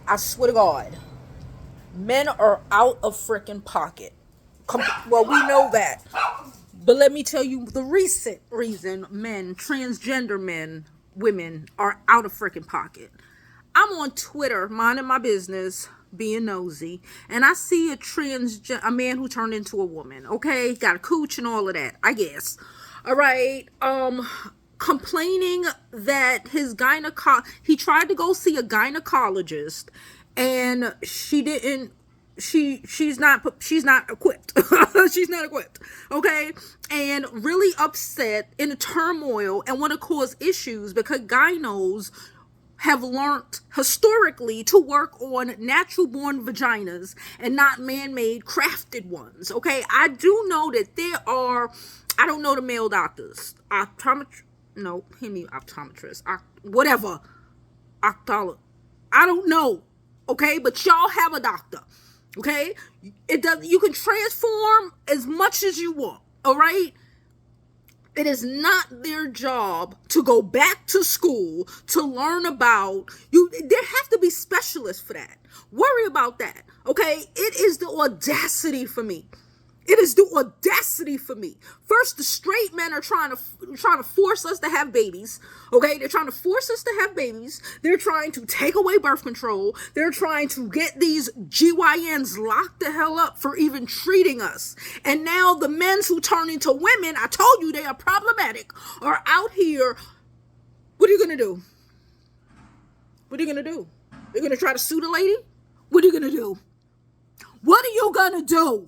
I swear to God, men are out of freaking pocket. Well, we know that. But let me tell you the recent reason men, transgender men, women are out of freaking pocket. I'm on Twitter, minding my business, being nosy, and I see a man who turned into a woman. Okay, got a cooch and all of that, I guess. All right. Complaining that he tried to go see a gynecologist, and she didn't. She's not equipped. She's not equipped. Okay, and really upset, in a turmoil, and want to cause issues because gynos have learned historically to work on natural born vaginas and not man-made crafted ones. Okay, I do know that there are, I don't know the male doctors, optometrist, whatever, octolo, I don't know. Okay, but y'all have a doctor. Okay, it does. You can transform as much as you want. All right. It is not their job to go back to school to learn about you. There have to be specialists for that. Worry about that. Okay. It is the audacity for me. It is the audacity for me. First, the straight men are trying to force us to have babies. Okay, they're trying to force us to have babies. They're trying to take away birth control. They're trying to get these GYNs locked the hell up for even treating us. And now the men who turn into women, I told you they are problematic, are out here. What are you gonna do? What are you gonna do? You're gonna try to sue the lady? What are you gonna do? What are you gonna do?